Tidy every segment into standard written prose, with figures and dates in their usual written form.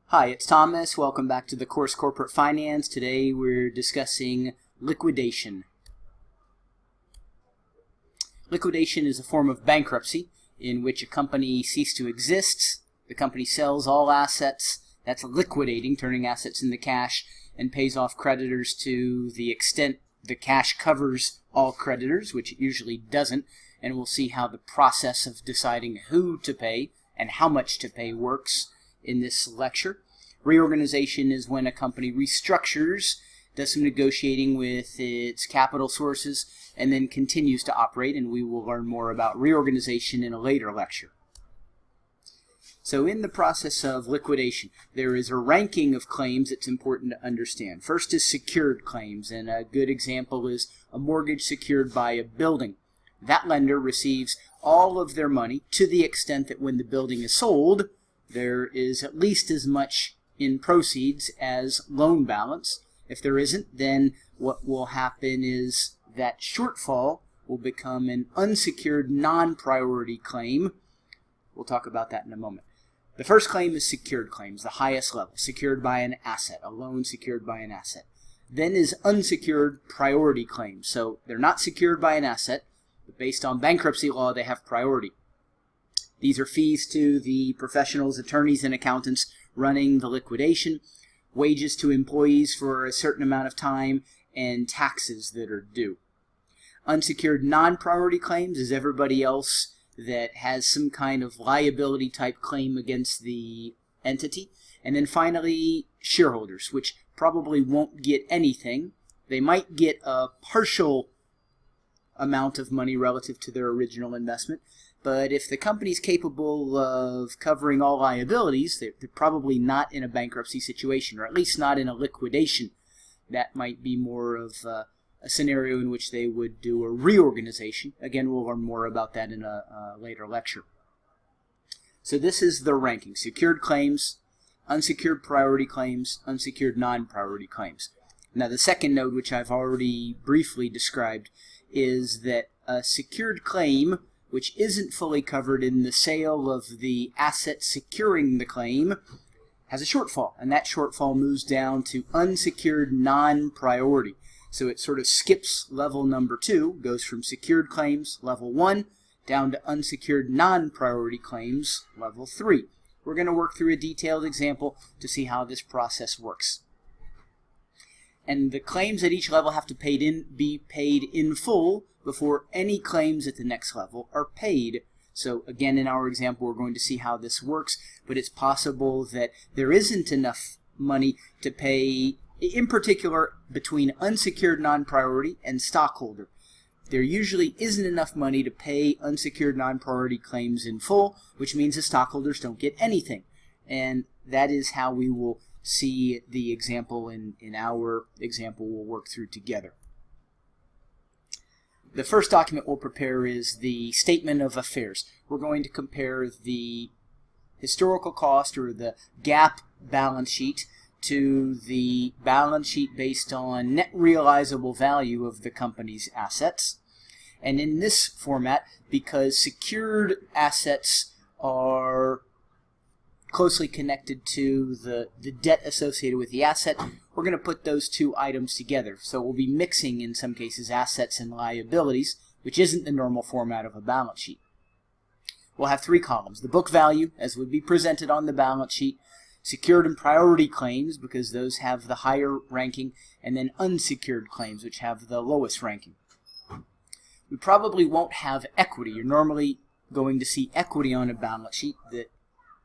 Hi, it's Thomas. Welcome back to the course Corporate Finance. Today we're discussing liquidation. Liquidation is a form of bankruptcy in which a company ceases to exist. The company sells all assets. That's liquidating, turning assets into cash, and pays off creditors to the extent the cash covers all creditors, which it usually doesn't. And we'll see how the process of deciding who to pay and how much to pay works in this lecture. Reorganization is when a company restructures, does some negotiating with its capital sources, and then continues to operate, and we will learn more about reorganization in a later lecture. So in the process of liquidation, there is a ranking of claims that's important to understand. First is secured claims, and a good example is a mortgage secured by a building. That lender receives all of their money to the extent that when the building is sold, there is at least as much in proceeds as loan balance. If there isn't, then what will happen is that shortfall will become an unsecured non-priority claim. We'll talk about that in a moment. The first claim is secured claims, the highest level, secured by an asset, a loan secured by an asset. Then is unsecured priority claims. So they're not secured by an asset, but based on bankruptcy law, they have priority. These are fees to the professionals, attorneys, and accountants running the liquidation, wages to employees for a certain amount of time, and taxes that are due. Unsecured non-priority claims is everybody else that has some kind of liability type claim against the entity. And then finally, shareholders, which probably won't get anything. They might get a partial amount of money relative to their original investment. But if the company's capable of covering all liabilities, they're probably not in a bankruptcy situation, or at least not in a liquidation. That might be more of a scenario in which they would do a reorganization. Again, we'll learn more about that in a later lecture. So this is the ranking: secured claims, unsecured priority claims, unsecured non-priority claims. Now the second node, which I've already briefly described, is that a secured claim which isn't fully covered in the sale of the asset securing the claim, has a shortfall, and that shortfall moves down to unsecured non-priority. So it sort of skips level number 2, goes from secured claims, level 1, down to unsecured non-priority claims, level 3. We're going to work through a detailed example to see how this process works. And the claims at each level have to be paid in full before any claims at the next level are paid. So again, in our example, we're going to see how this works, but it's possible that there isn't enough money to pay, in particular, between unsecured non-priority and stockholder. There usually isn't enough money to pay unsecured non-priority claims in full, which means the stockholders don't get anything. And that is how we will see the example in our example we'll work through together. The first document we'll prepare is the Statement of Affairs. We're going to compare the historical cost, or the GAAP balance sheet, to the balance sheet based on net realizable value of the company's assets. And in this format, because secured assets are closely connected to the debt associated with the asset, we're going to put those two items together. So we'll be mixing, in some cases, assets and liabilities, which isn't the normal format of a balance sheet. We'll have 3 columns: the book value, as would be presented on the balance sheet, secured and priority claims, because those have the higher ranking, and then unsecured claims, which have the lowest ranking. We probably won't have equity. You're normally going to see equity on a balance sheet, the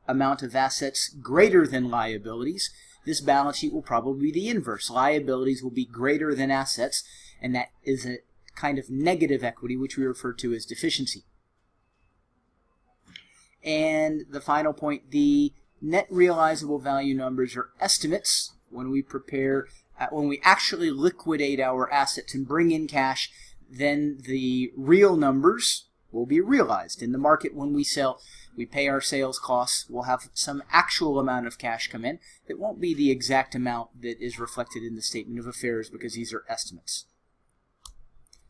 amount of assets greater than liabilities. This balance sheet will probably be the inverse. Liabilities will be greater than assets, and that is a kind of negative equity, which we refer to as deficiency. And the final point, the net realizable value numbers are estimates. When we actually liquidate our assets and bring in cash, then the real numbers will be realized. In the market, when we sell, we pay our sales costs. We'll have some actual amount of cash come in. It won't be the exact amount that is reflected in the Statement of Affairs, because these are estimates.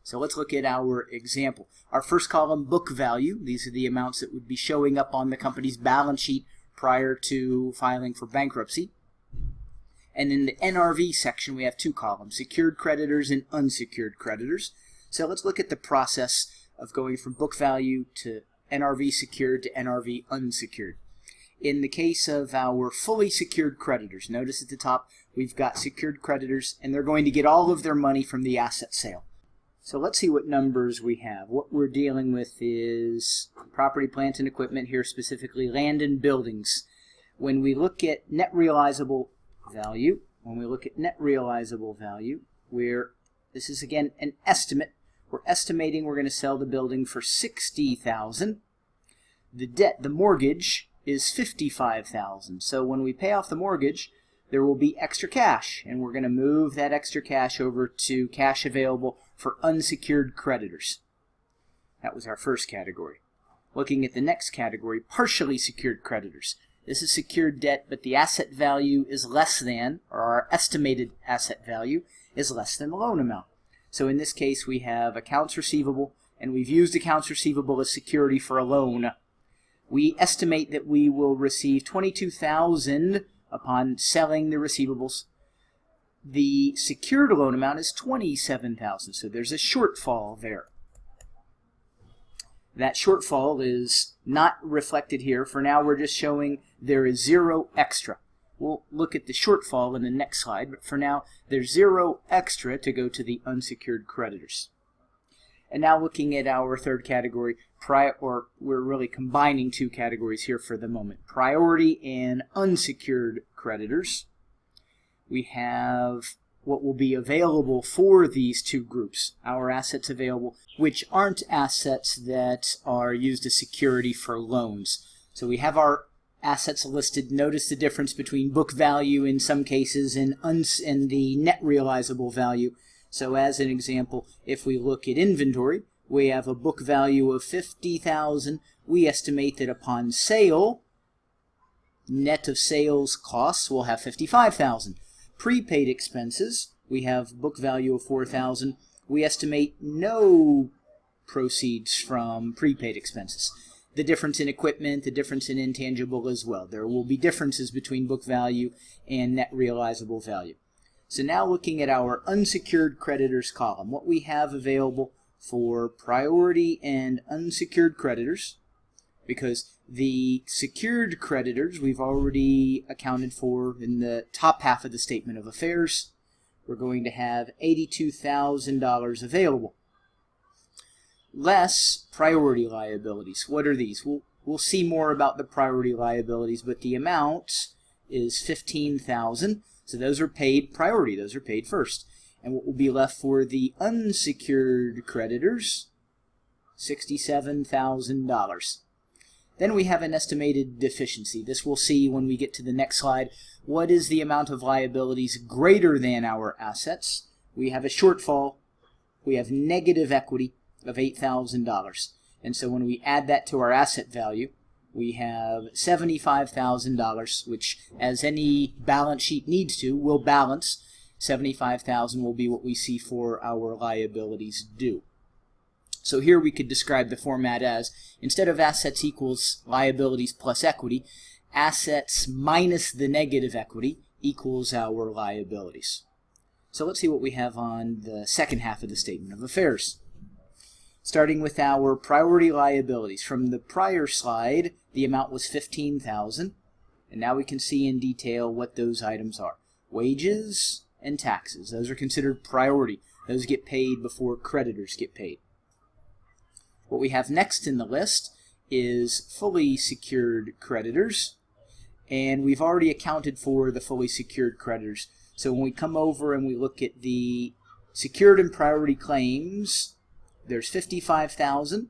So let's look at our example. Our first column, book value. These are the amounts that would be showing up on the company's balance sheet prior to filing for bankruptcy. And in the NRV section, we have two columns, secured creditors and unsecured creditors. So let's look at the process of going from book value to NRV secured to NRV unsecured. In the case of our fully secured creditors, notice at the top we've got secured creditors, and they're going to get all of their money from the asset sale. So let's see what numbers we have. What we're dealing with is property, plant, and equipment, here specifically land and buildings. When we look at net realizable value, where this is again an estimate, we're estimating we're going to sell the building for $60,000. The debt, the mortgage, is $55,000. So when we pay off the mortgage, there will be extra cash, and we're going to move that extra cash over to cash available for unsecured creditors. That was our first category. Looking at the next category, partially secured creditors. This is secured debt, but the asset value is less than, or our estimated asset value is less than the loan amount. So in this case, we have accounts receivable, and we've used accounts receivable as security for a loan. We estimate that we will receive $22,000 upon selling the receivables. The secured loan amount is $27,000, so there's a shortfall there. That shortfall is not reflected here. For now, we're just showing there is zero extra. We'll look at the shortfall in the next slide, but for now, there's zero extra to go to the unsecured creditors. And now looking at our third category, we're really combining two categories here for the moment. Priority and unsecured creditors. We have what will be available for these two groups, our assets available, which aren't assets that are used as security for loans. So we have our assets listed. Notice the difference between book value in some cases and the net realizable value. So as an example, if we look at inventory, we have a book value of $50,000. We estimate that upon sale, net of sales costs, we'll have $55,000. Prepaid expenses, we have book value of $4,000. We estimate no proceeds from prepaid expenses. The difference in equipment, the difference in intangible as well. There will be differences between book value and net realizable value. So now looking at our unsecured creditors column, what we have available for priority and unsecured creditors, because the secured creditors we've already accounted for in the top half of the statement of affairs. We're going to have $82,000 available. Less priority liabilities. What are these? We'll see more about the priority liabilities, but the amount is $15,000. So those are paid priority. Those are paid first. And what will be left for the unsecured creditors? $67,000. Then we have an estimated deficiency. This we'll see when we get to the next slide. What is the amount of liabilities greater than our assets? We have a shortfall. We have negative equity of $8,000. And so when we add that to our asset value, we have $75,000, which, as any balance sheet needs to, will balance. $75,000 will be what we see for our liabilities due. So here we could describe the format as, instead of assets equals liabilities plus equity, assets minus the negative equity equals our liabilities. So let's see what we have on the second half of the statement of affairs. Starting with our priority liabilities. From the prior slide, the amount was $15,000, and now we can see in detail what those items are. Wages and taxes. Those are considered priority. Those get paid before creditors get paid. What we have next in the list is fully secured creditors, and we've already accounted for the fully secured creditors. So when we come over and we look at the secured and priority claims, there's $55,000,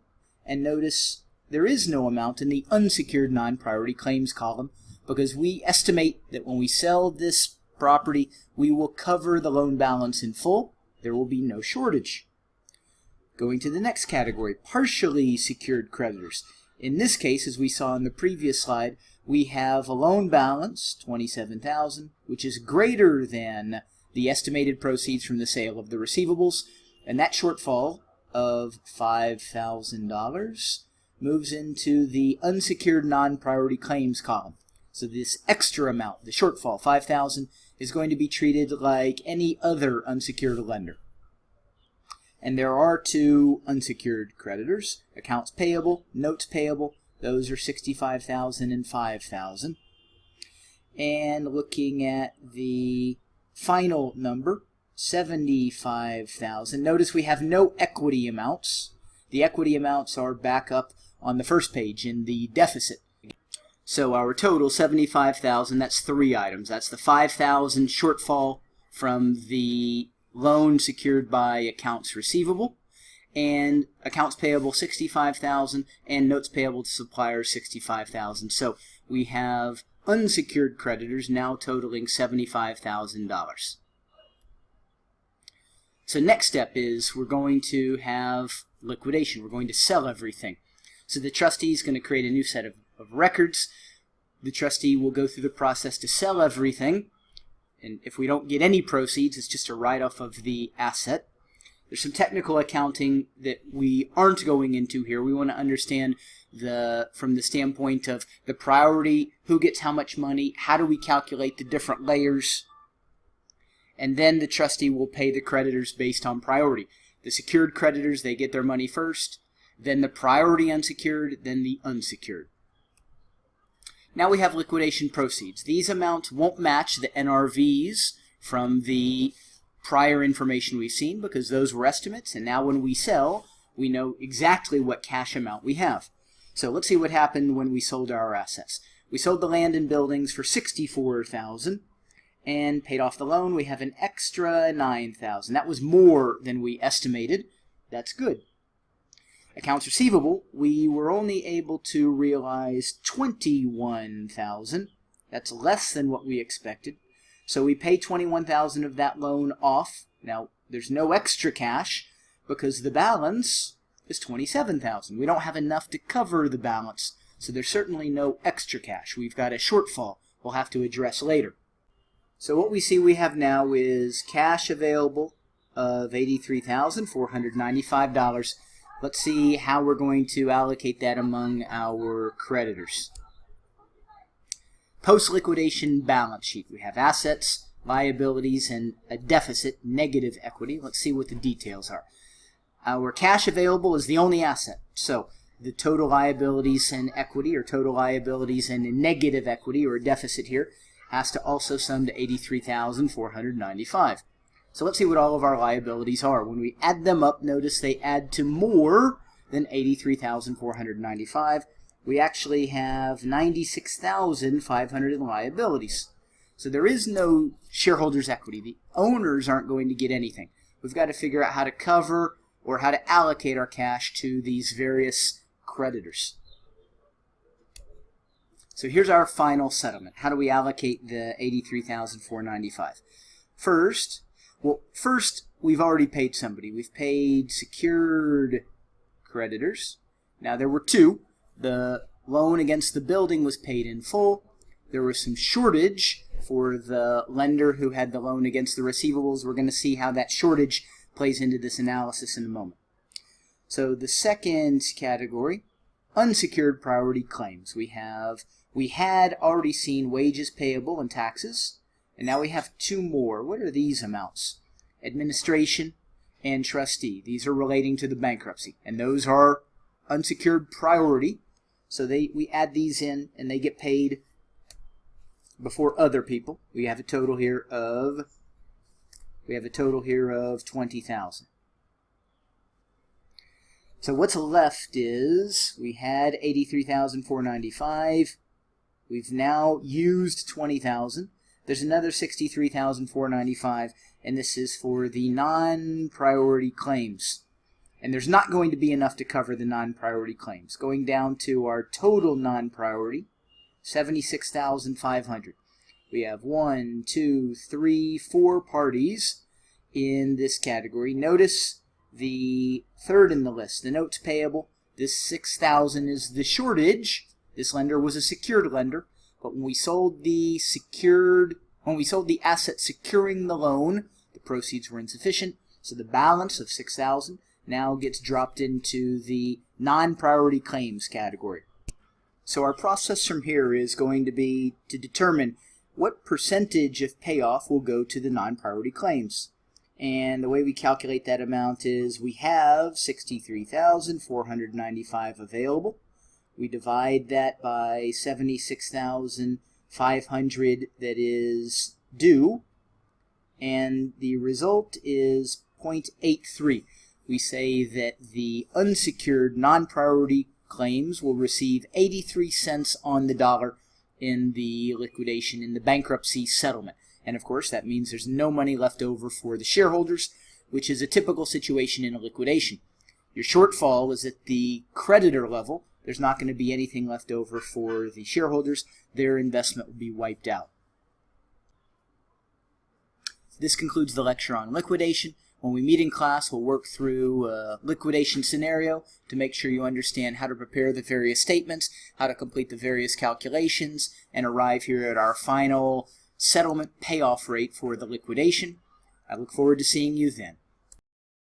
and notice there is no amount in the unsecured non-priority claims column because we estimate that when we sell this property, we will cover the loan balance in full. There will be no shortage. Going to the next category, partially secured creditors. In this case, as we saw in the previous slide, we have a loan balance, $27,000, which is greater than the estimated proceeds from the sale of the receivables, and that shortfall of $5,000 moves into the unsecured non-priority claims column. So this extra amount, the shortfall, $5,000, is going to be treated like any other unsecured lender. And there are two unsecured creditors, accounts payable, notes payable. Those are $65,000 and $5,000. And looking at the final number, $75,000. Notice we have no equity amounts. The equity amounts are back up on the first page in the deficit. So our total, $75,000, that's three items. That's the $5,000 shortfall from the loan secured by accounts receivable, and accounts payable $65,000, and notes payable to suppliers $65,000. So we have unsecured creditors now totaling $75,000. So next step is we're going to have liquidation. We're going to sell everything. So the trustee is going to create a new set of records. The trustee will go through the process to sell everything. And if we don't get any proceeds, it's just a write-off of the asset. There's some technical accounting that we aren't going into here. We want to understand from the standpoint of the priority, who gets how much money, how do we calculate the different layers, and then the trustee will pay the creditors based on priority. The secured creditors, they get their money first, then the priority unsecured, then the unsecured. Now we have liquidation proceeds. These amounts won't match the NRVs from the prior information we've seen because those were estimates, and now when we sell, we know exactly what cash amount we have. So let's see what happened when we sold our assets. We sold the land and buildings for $64,000 and paid off the loan. We have an extra $9,000. That was more than we estimated. That's good. Accounts receivable, we were only able to realize $21,000. That's less than what we expected. So we pay $21,000 of that loan off. Now, there's no extra cash because the balance is $27,000. We don't have enough to cover the balance, so there's certainly no extra cash. We've got a shortfall we'll have to address later. So what we see we have now is cash available of $83,495. Let's see how we're going to allocate that among our creditors. Post-liquidation balance sheet. We have assets, liabilities, and a deficit, negative equity. Let's see what the details are. Our cash available is the only asset. So the total liabilities and equity, or total liabilities and negative equity, or a deficit here, has to also sum to $83,495. So let's see what all of our liabilities are. When we add them up, notice they add to more than $83,495. We actually have $96,500 in liabilities. So there is no shareholders' equity. The owners aren't going to get anything. We've got to figure out how to cover or how to allocate our cash to these various creditors. So here's our final settlement. How do we allocate the $83,495? First, we've already paid somebody. We've paid secured creditors. Now, there were two. The loan against the building was paid in full. There was some shortage for the lender who had the loan against the receivables. We're going to see how that shortage plays into this analysis in a moment. So the second category, unsecured priority claims. We had already seen wages payable and taxes. And now we have two more. What are these amounts? Administration and trustee. These are relating to the bankruptcy. And those are unsecured priority. So we add these in and they get paid before other people. We have a total here of $20,000. So what's left is we had $83,495. We've now used $20,000. There's another $63,495, and this is for the non-priority claims. And there's not going to be enough to cover the non-priority claims. Going down to our total non-priority, $76,500. We have 1, 2, 3, 4 parties in this category. Notice the third in the list, the notes payable. This $6,000 is the shortage. This lender was a secured lender. But when we sold the asset securing the loan, the proceeds were insufficient. So the balance of $6,000 now gets dropped into the non-priority claims category. So our process from here is going to be to determine what percentage of payoff will go to the non-priority claims. And the way we calculate that amount is we have $63,495 available. We divide that by 76,500 that is due, and the result is 0.83. We say that the unsecured non-priority claims will receive 83 cents on the dollar in the liquidation, in the bankruptcy settlement. And of course, that means there's no money left over for the shareholders, which is a typical situation in a liquidation. Your shortfall is at the creditor level. There's not going to be anything left over for the shareholders. Their investment will be wiped out. This concludes the lecture on liquidation. When we meet in class, we'll work through a liquidation scenario to make sure you understand how to prepare the various statements, how to complete the various calculations, and arrive here at our final settlement payoff rate for the liquidation. I look forward to seeing you then.